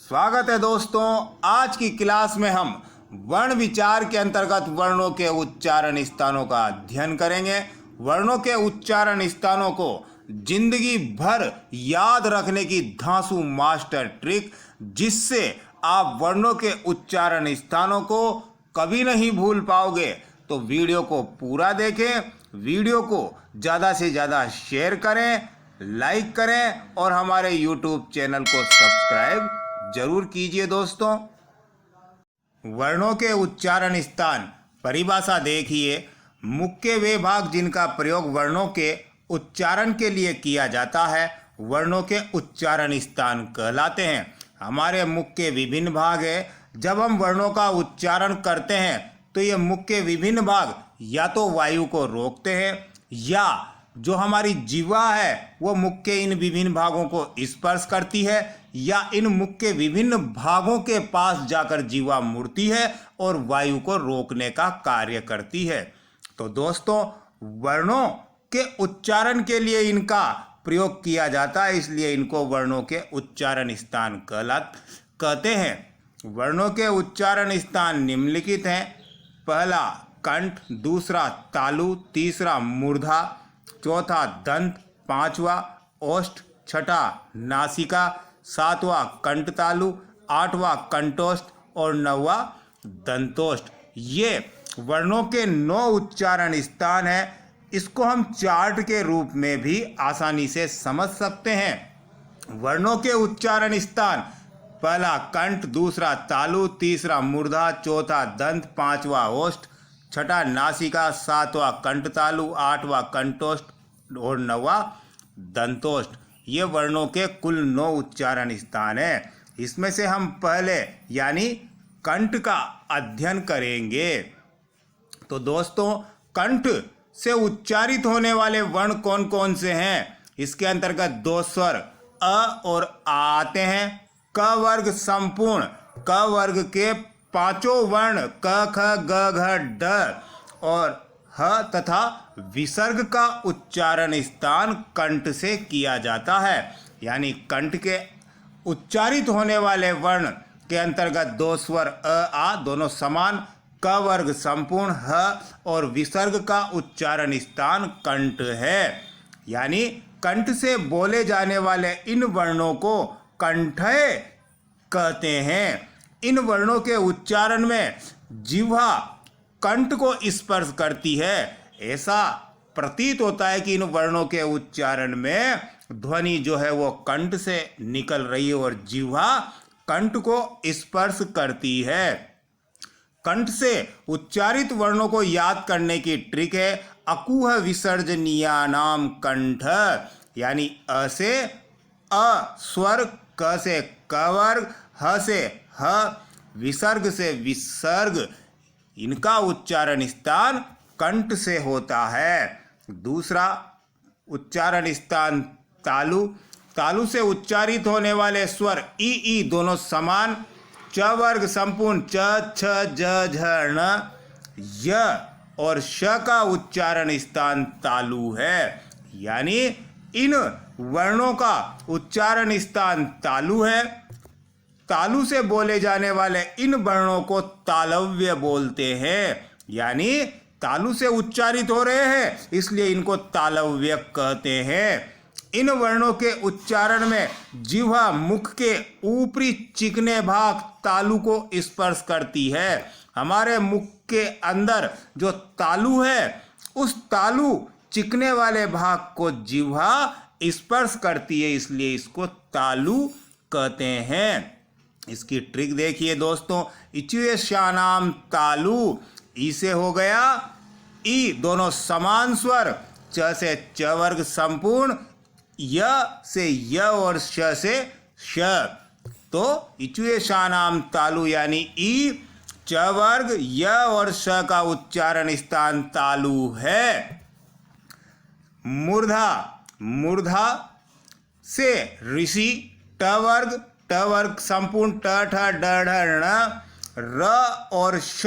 स्वागत है दोस्तों। आज की क्लास में हम वर्ण विचार के अंतर्गत वर्णों के उच्चारण स्थानों का अध्ययन करेंगे। वर्णों के उच्चारण स्थानों को जिंदगी भर याद रखने की धांसू मास्टर ट्रिक, जिससे आप वर्णों के उच्चारण स्थानों को कभी नहीं भूल पाओगे। तो वीडियो को पूरा देखें, वीडियो को ज़्यादा से ज़्यादा शेयर करें, लाइक करें और हमारे YouTube चैनल को सब्सक्राइब जरूर कीजिए। दोस्तों, वर्णों के उच्चारण स्थान परिभाषा देखिए। मुख के वे भाग जिनका प्रयोग वर्णों के उच्चारण के लिए किया जाता है वर्णों के उच्चारण स्थान कहलाते हैं। हमारे मुख के विभिन्न भाग हैं। जब हम वर्णों का उच्चारण करते हैं तो ये मुख के विभिन्न भाग या तो वायु को रोकते हैं, या जो हमारी जीवा है वो मुख के इन विभिन्न भागों को स्पर्श करती है, या इन मुख के विभिन्न भागों के पास जाकर जीवा मुड़ती है और वायु को रोकने का कार्य करती है। तो दोस्तों, वर्णों के उच्चारण के लिए इनका प्रयोग किया जाता है, इसलिए इनको वर्णों के उच्चारण स्थान कहते हैं। वर्णों के उच्चारण स्थान निम्नलिखित हैं। पहला कंठ, दूसरा तालु, तीसरा मूर्धा, चौथा दंत, पांचवा ओष्ठ, छठा नासिका, सातवां कंठतालु, आठवां कंठोष्ठ और नौवां दंतोष्ठ। ये वर्णों के 9 उच्चारण स्थान हैं। इसको हम चार्ट के रूप में भी आसानी से समझ सकते हैं। वर्णों के उच्चारण स्थान: पहला कंठ, दूसरा तालु, तीसरा मूर्धा, चौथा दंत, पांचवा ओष्ठ, छठा नासिका, सातवां कंठतालु, आठवां कंठोष्ठ और नौवां दंतोष्ठ। ये वर्णों के कुल 9 उच्चारण स्थान हैं। इसमें से हम पहले यानी कंठ का अध्ययन करेंगे। तो दोस्तों, कंठ से उच्चारित होने वाले वर्ण कौन कौन से हैं? इसके अंतर्गत 2 स्वर अ और आ आते हैं। क वर्ग संपूर्ण, क वर्ग के 5 वर्ण क, ख, ग, घ, ड और ह तथा विसर्ग का उच्चारण स्थान कंठ से किया जाता है। यानी कंठ के उच्चारित होने वाले वर्ण के अंतर्गत 2 स्वर अ आ दोनों समान, क वर्ग संपूर्ण, ह और विसर्ग का उच्चारण स्थान कंठ है। यानी कंठ से बोले जाने वाले इन वर्णों को कंठय कहते हैं। इन वर्णों के उच्चारण में जिह्वा कंठ को स्पर्श करती है। ऐसा प्रतीत होता है कि इन वर्णों के उच्चारण में ध्वनि जो है वो कंठ से निकल रही है और जिह्वा कंठ को स्पर्श करती है। कंठ से उच्चारित वर्णों को याद करने की ट्रिक है अकुह विसर्जनीयानाम कंठ। यानी अ से अ स्वर, क से क वर्ग, ह से ह, विसर्ग से विसर्ग, इनका उच्चारण स्थान कंठ से होता है। दूसरा उच्चारण स्थान तालु। तालु से उच्चारित होने वाले स्वर ई ई दोनों समान, च वर्ग संपूर्ण, च, छ, ज, झ, ण, य और श का उच्चारण स्थान तालु है। यानी इन वर्णों का उच्चारण स्थान तालु है। तालु से बोले जाने वाले इन वर्णों को तालव्य बोलते हैं। यानी तालु से उच्चारित हो रहे हैं इसलिए इनको तालव्य कहते हैं। इन वर्णों के उच्चारण में जिह्वा मुख के ऊपरी चिकने भाग तालु को स्पर्श करती है। हमारे मुख के अंदर जो तालु है उस तालु चिकने वाले भाग को जिह्वा स्पर्श करती है, इसलिए इसको तालु कहते हैं। इसकी ट्रिक देखिए दोस्तों। इचुएशानाम तालु, ई से हो गया ई दोनों समान स्वर, च से च वर्ग संपूर्ण, य से य और श से श। तो इचुएशानाम तालु यानी ई, च वर्ग, य और श का उच्चारण स्थान तालु है। मूर्धा, मूर्धा से ऋषि, ट वर्ग संपूर्ण, ट, ठ, ड, ढ, ण, र और श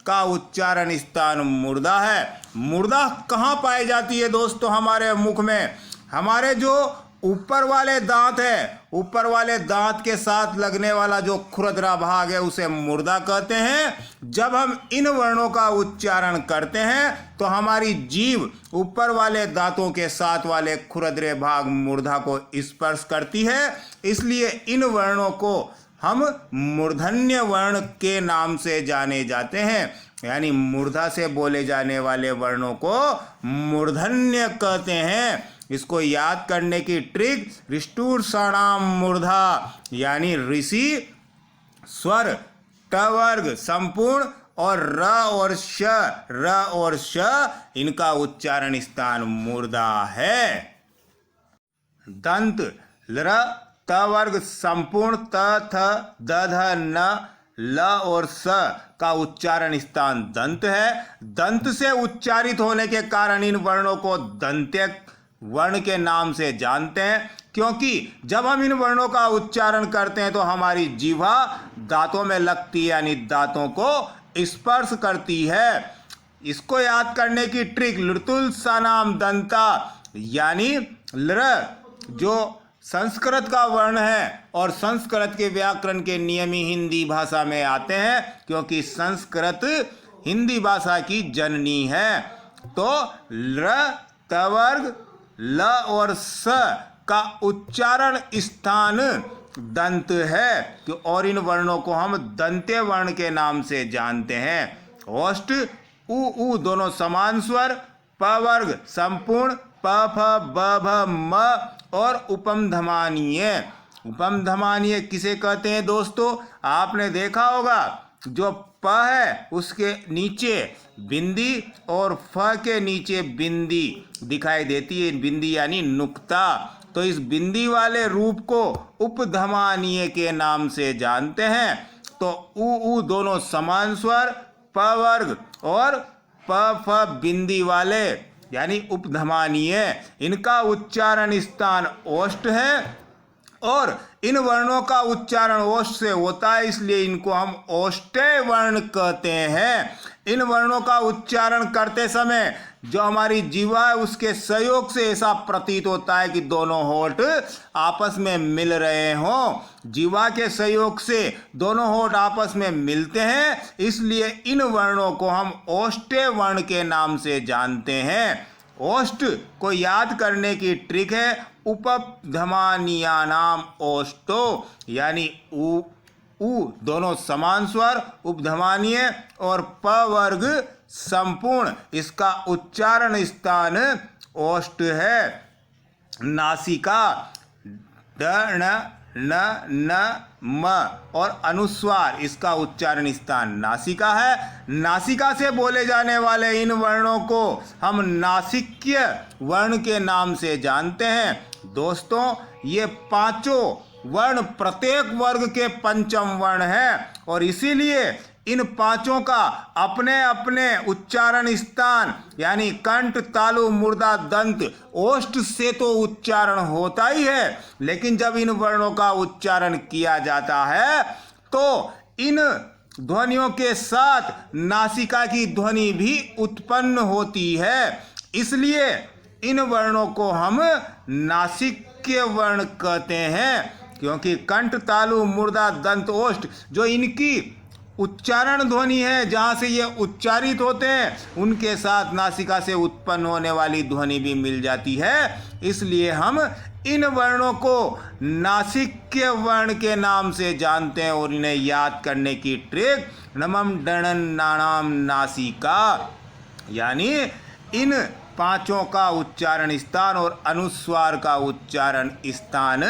का उच्चारण स्थान मूर्धा है। मूर्धा कहाँ पाई जाती है दोस्तों? हमारे मुख में। हमारे जो ऊपर वाले दांत है, ऊपर वाले दांत के साथ लगने वाला जो खुरदरा भाग है उसे मुर्दा कहते हैं। जब हम इन वर्णों का उच्चारण करते हैं तो हमारी जीभ ऊपर वाले दांतों के साथ वाले खुरदरे भाग मूर्धा को स्पर्श करती है, इसलिए इन वर्णों को हम मूर्धन्य वर्ण के नाम से जाने जाते हैं। यानी मूर्धा से बोले जाने वाले वर्णों को मूर्धन्य कहते हैं। इसको याद करने की ट्रिक ऋष्टुषाणाम मूर्धा यानी ऋषि स्वर ट वर्ग संपूर्ण और र और श इनका उच्चारण स्थान मूर्धा है। दंत ल त वर्ग संपूर्ण त थ द ध न ल और स का उच्चारण स्थान दंत है। दंत से उच्चारित होने के कारण इन वर्णों को दंत्य वर्ण के नाम से जानते हैं, क्योंकि जब हम इन वर्णों का उच्चारण करते हैं तो हमारी जीवा दांतों में लगती है, यानी दांतों को स्पर्श करती है। इसको याद करने की ट्रिक लृतुलसानाम दंता यानी लृ जो संस्कृत का वर्ण है और संस्कृत के व्याकरण के नियम ही हिंदी भाषा में आते हैं, क्योंकि संस्कृत हिंदी भाषा की जननी है। तो ल त वर्ग ल और स का उच्चारण स्थान दंत है और इन वर्णों को हम दंत्य वर्ण के नाम से जानते हैं। ओष्ठ उ दोनों समान स्वर, प वर्ग संपूर्ण प फ ब भ म और उपम धमानीय। उपम धमानीय किसे कहते हैं दोस्तों? आपने देखा होगा जो प है उसके नीचे बिंदी और फ के नीचे बिंदी दिखाई देती है, बिंदी यानी नुक्ता। तो इस बिंदी वाले रूप को उपधमानीय के नाम से जानते हैं। तो उ दोनों समान स्वर, प वर्ग और प फ बिंदी वाले यानी उपधमानीय, इनका उच्चारण स्थान ओष्ठ है और इन वर्णों का उच्चारण ओष्ठ से होता है, इसलिए इनको हम ओष्ठ्य वर्ण कहते हैं। इन वर्णों का उच्चारण करते समय जो हमारी जीवा है उसके सहयोग से ऐसा प्रतीत होता है कि दोनों होठ आपस में मिल रहे हों। जीवा के सहयोग से दोनों होठ आपस में मिलते हैं, इसलिए इन वर्णों को हम ओष्ठ्य वर्ण के नाम से जानते हैं। ओष्ठ को याद करने की ट्रिक है उपधमानीयानाम ओष्ठो यानी उ दोनों समान स्वर, उपधमानीय और प वर्ग संपूर्ण, इसका उच्चारण स्थान ओष्ठ है। नासिका ड न न म और अनुस्वार, इसका उच्चारण स्थान नासिका है। नासिका से बोले जाने वाले इन वर्णों को हम नासिक्य वर्ण के नाम से जानते हैं। दोस्तों, ये पांचों वर्ण प्रत्येक वर्ग के पंचम वर्ण है और इसीलिए इन पांचों का अपने अपने उच्चारण स्थान यानी कंठ, तालु, मूर्धा, दंत, ओष्ठ से तो उच्चारण होता ही है, लेकिन जब इन वर्णों का उच्चारण किया जाता है तो इन ध्वनियों के साथ नासिका की ध्वनि भी उत्पन्न होती है, इसलिए इन वर्णों को हम नासिक्य वर्ण कहते हैं। क्योंकि कंठ, तालु, मूर्धा, दंत, ओष्ठ जो इनकी उच्चारण ध्वनि है, जहाँ से ये उच्चारित होते हैं, उनके साथ नासिका से उत्पन्न होने वाली ध्वनि भी मिल जाती है, इसलिए हम इन वर्णों को नासिक्य वर्ण के नाम से जानते हैं। और इन्हें याद करने की ट्रिक नमम डणन नाणाम नासिका यानी इन पांचों का उच्चारण स्थान और अनुस्वार का उच्चारण स्थान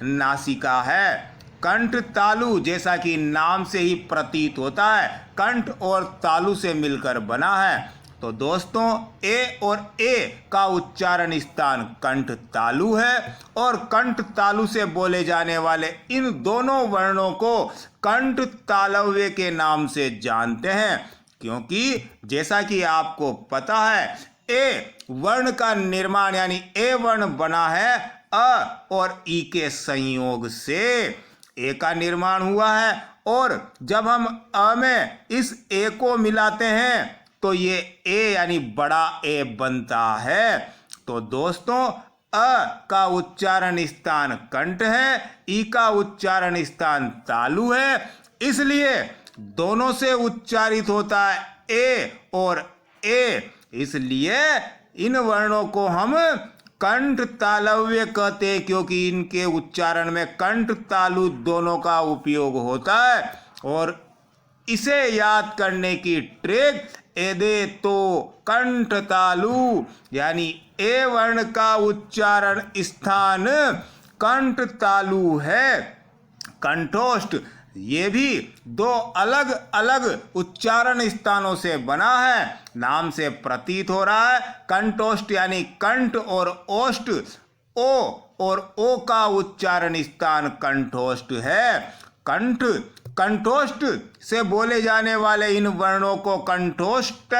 नासिका है। कंठ तालु जैसा कि नाम से ही प्रतीत होता है, कंठ और तालु से मिलकर बना है। तो दोस्तों, ए और ए का उच्चारण स्थान कंठ तालु है और कंठ तालु से बोले जाने वाले इन दोनों वर्णों को कंठ तालव्य के नाम से जानते हैं, क्योंकि जैसा कि आपको पता है ए वर्ण का निर्माण यानी ए वर्ण बना है अ और ई के संयोग से ए का निर्माण हुआ है, और जब हम अ में इस ए को मिलाते हैं तो ये ए यानी बड़ा ए बनता है। तो दोस्तों, का उच्चारण स्थान कंठ है, ई का उच्चारण स्थान तालु है, इसलिए दोनों से उच्चारित होता है ए और ए। इसलिए इन वर्णों को हम कंठ तालव्य कहते हैं, क्योंकि इनके उच्चारण में कंठ तालु दोनों का उपयोग होता है। और इसे याद करने की ट्रिक एदे तो कंठ तालु, यानी ए वर्ण का उच्चारण स्थान कंठ तालु है। कंठोष्ठ ये भी दो अलग अलग उच्चारण स्थानों से बना है, नाम से प्रतीत हो रहा है। कंठोष्ठ यानी कंठ और ओष्ठ, ओ और ओ का उच्चारण स्थान कंठोष्ठ है। कंठोष्ठ से बोले जाने वाले इन वर्णों को कंठोष्ठ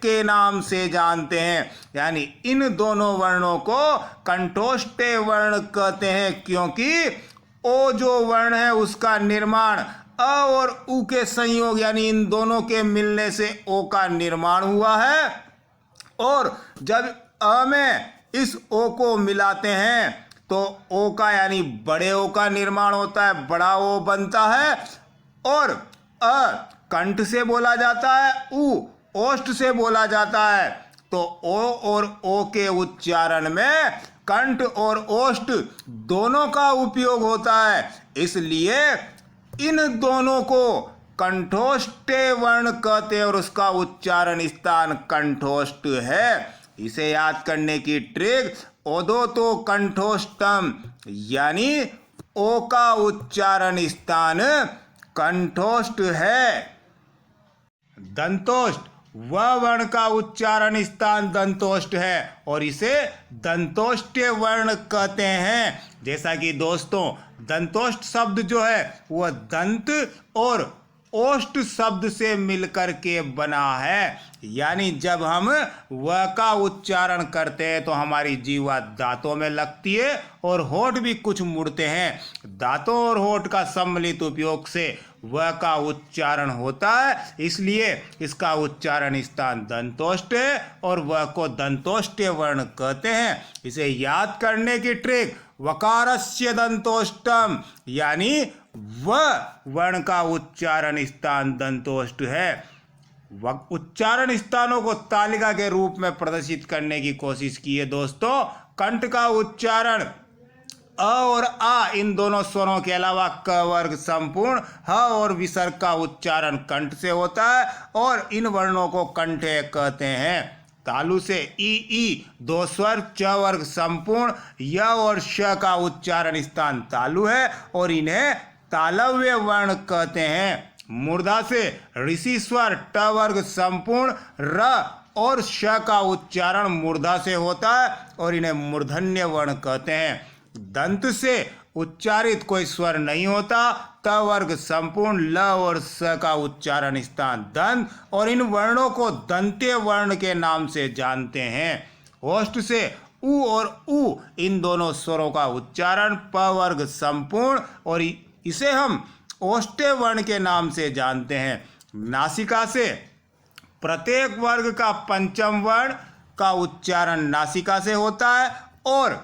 के नाम से जानते हैं, यानी इन दोनों वर्णों को कंठोष्ठ वर्ण कहते हैं, क्योंकि ओ जो वर्ण है उसका निर्माण अ और उ के संयोग यानी इन दोनों के मिलने से ओ का निर्माण हुआ है। और जब अ में इस ओ को मिलाते हैं तो ओ का यानी बड़े ओ का निर्माण होता है, बड़ा ओ बनता है। और अ कंठ से बोला जाता है, उ ओष्ठ से बोला जाता है, तो ओ और ओ के उच्चारण में कंठ और ओष्ठ दोनों का उपयोग होता है, इसलिए इन दोनों को कंठोष्ठ वर्ण कहते हैं और उसका उच्चारण स्थान कंठोष्ठ है। इसे याद करने की ट्रिक ओदो तो कंठोष्टम, यानी ओ का उच्चारण स्थान कंठोष्ठ है। दंतोष्ठ वह वर्ण का उच्चारण स्थान दंतोष्ठ है और इसे दंतोष्ठ वर्ण कहते हैं। जैसा कि दोस्तों दंतोष्ठ शब्द जो है वह दंत और ओष्ठ शब्द से मिलकर के बना है, यानी जब हम वह का उच्चारण करते हैं तो हमारी जीवा दांतों में लगती है और होठ भी कुछ मुड़ते हैं। दांतों और होठ का सम्मिलित उपयोग से वह का उच्चारण होता है, इसलिए इसका उच्चारण स्थान दंतोष्ठ है और वह को दंतोष्ठ वर्ण कहते हैं। इसे याद करने की ट्रिक वकारस्य दंतोष्टम, यानी वह वर्ण का उच्चारण स्थान दंतोष्ठ है। उच्चारण स्थानों को तालिका के रूप में प्रदर्शित करने की कोशिश की है दोस्तों। कंठ का उच्चारण अ और आ इन दोनों स्वरों के अलावा क वर्ग संपूर्ण ह और विसर्ग का उच्चारण कंठ से होता है और इन वर्णों को कंठे कहते हैं। तालु से ई दो स्वर च वर्ग संपूर्ण य और श का उच्चारण स्थान तालु है और इन्हें तालव्य वर्ण कहते हैं। मूर्धा से ऋषि स्वर ट वर्ग संपूर्ण र और श का उच्चारण मूर्धा से होता है और इन्हें मूर्धन्य वर्ण कहते हैं। दंत से उच्चारित कोई स्वर नहीं होता, त वर्ग संपूर्ण ल और स का उच्चारण स्थान दंत और इन वर्णों को दंत्य वर्ण के नाम से जानते हैं। ओष्ठ से उ और उ इन दोनों स्वरों का उच्चारण प वर्ग संपूर्ण और इसे हम ओष्ठ्य वर्ण के नाम से जानते हैं। नासिका से प्रत्येक वर्ग का पंचम वर्ण का उच्चारण नासिका से होता है और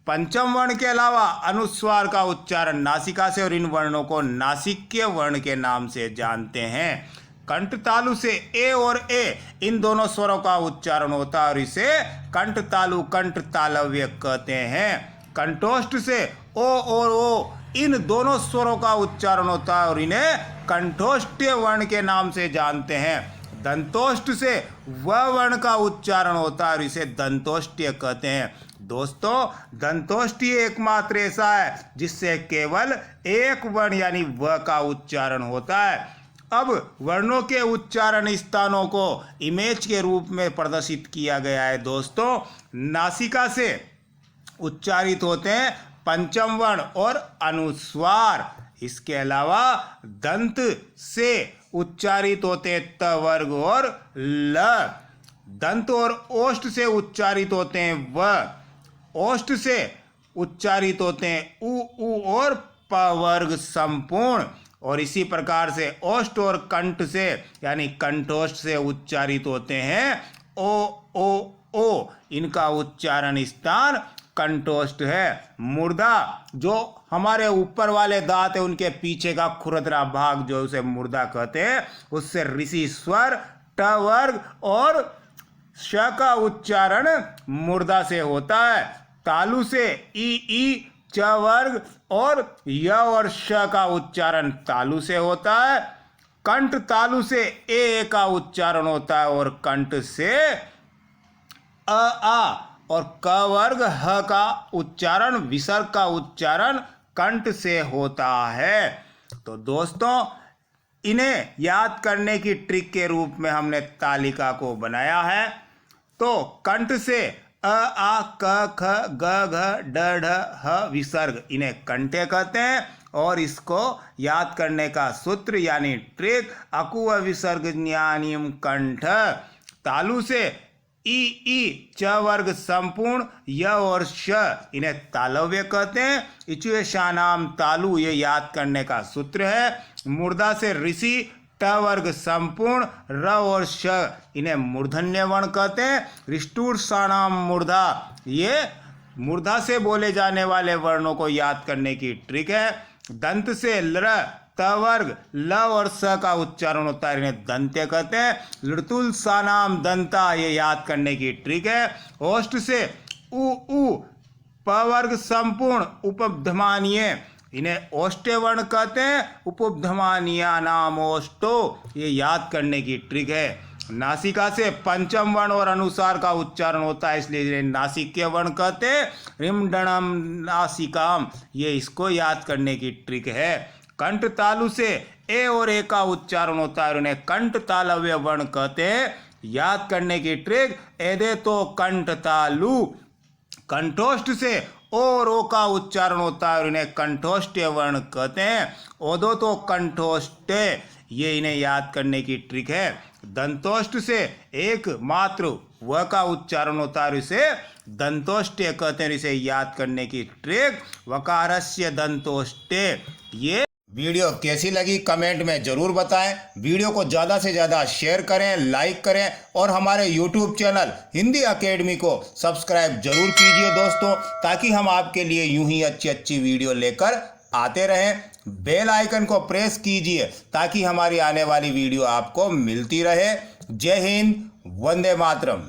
पंचम वर्ण के अलावा अनुस्वार का उच्चारण नासिका से और इन वर्णों को नासिक्य वर्ण के नाम से जानते हैं। कंठ तालु से ए और ए इन दोनों स्वरों का उच्चारण होता है और इसे कंठ तालु कंठ तालव्य कहते हैं। कंठोष्ठ से ओ और ओ इन दोनों स्वरों का उच्चारण होता है और इन्हें कंठोष्ठ्य वर्ण के नाम से जानते हैं। दंतोष्ठ से वह वर्ण का उच्चारण होता है और इसे दंतोष्ठ्य कहते हैं। दोस्तों दंतोष्ठी एकमात्र ऐसा है जिससे केवल एक वर्ण यानी व का उच्चारण होता है। अब वर्णों के उच्चारण स्थानों को इमेज के रूप में प्रदर्शित किया गया है दोस्तों। नासिका से उच्चारित होते हैं पंचम वर्ण और अनुस्वार, इसके अलावा दंत से उच्चारित होते हैं त वर्ग और ल। दंत और ओष्ठ से उच्चारित होते हैं व, ओष्ठ से उच्चारित होते हैं उ और प वर्ग संपूर्ण और इसी प्रकार से ओष्ठ और कंठ से यानी कंठोष्ठ से उच्चारित होते हैं ओ। इनका उच्चारण स्थान कंठोष्ठ है। मूर्धा जो हमारे ऊपर वाले दांत है उनके पीछे का खुरदरा भाग जो उसे मूर्धा कहते हैं, उससे ऋषि स्वर ट वर्ग और श का उच्चारण मूर्धा से होता है। तालु से ई च वर्ग और य और श का उच्चारण तालु से होता है। कंठ तालु से ए का उच्चारण होता है और कंठ से आ और क वर्ग ह का उच्चारण विसर्ग का उच्चारण कंठ से होता है। तो दोस्तों इन्हें याद करने की ट्रिक के रूप में हमने तालिका को बनाया है। तो कंठ से आ क ख ग घ ड ढ ह विसर्ग इन्हें कंठे कहते हैं और इसको याद करने का सूत्र यानी ट्रिक अकुह विसर्ग ज्ञानिम कंठ। तालु से ई च वर्ग संपूर्ण य और श इन्हें तालव्य कहते हैं। इचुएशानाम तालु ये याद करने का सूत्र है। मूर्धा से ऋषि ट वर्ग संपूर्ण र और श इन्हें मूर्धन्य वर्ण कहते हैं। रिष्टुर सानाम मूर्धा ये मूर्धा से बोले जाने वाले वर्णों को याद करने की ट्रिक है। दंत से ल त वर्ग ल और स का उच्चारण होता है, इन्हें दंत्य कहते हैं। लृतुल सानाम दंता ये याद करने की ट्रिक है। ओष्ठ से उ प वर्ग संपूर्ण उपब्धमानीय इन्हें ओष्टे वर्ण कहते हैं। उपब्धमानिया नाम ओष्टो ये याद करने की ट्रिक है। नासिका से पंचम वर्ण और अनुसार का उच्चारण होता है, इसलिए इन्हें नासिक्य वर्ण कहते हैं। रिमडणम नासिकाम ये इसको याद करने की ट्रिक है। कंठ तालु से ए और ए का उच्चारण होता है, उन्हें कंठ तालव्य वर्ण कहते हैं। याद करने की ट्रिक एदे तो कंठ तालु। कंठोष्ठ से ओ और ओ का उच्चारण होता है और इन्हें कंठोष्ठ्य वर्ण कहते हैं। ओदो तो कंठोष्ठ्य ये इन्हें याद करने की ट्रिक है। दंतोष्ठ से एक मात्र व का उच्चारण होता है, इसे दंतोष्ठ्य कहते हैं। इसे याद करने की ट्रिक वकारस्य दंतोष्ठ्य। ये वीडियो कैसी लगी कमेंट में जरूर बताएं। वीडियो को ज़्यादा से ज़्यादा शेयर करें, लाइक करें और हमारे यूट्यूब चैनल हिंदी अकेडमी को सब्सक्राइब जरूर कीजिए दोस्तों, ताकि हम आपके लिए यूं ही अच्छी अच्छी वीडियो लेकर आते रहें। बेल आइकन को प्रेस कीजिए ताकि हमारी आने वाली वीडियो आपको मिलती रहे। जय हिंद, वंदे मातरम।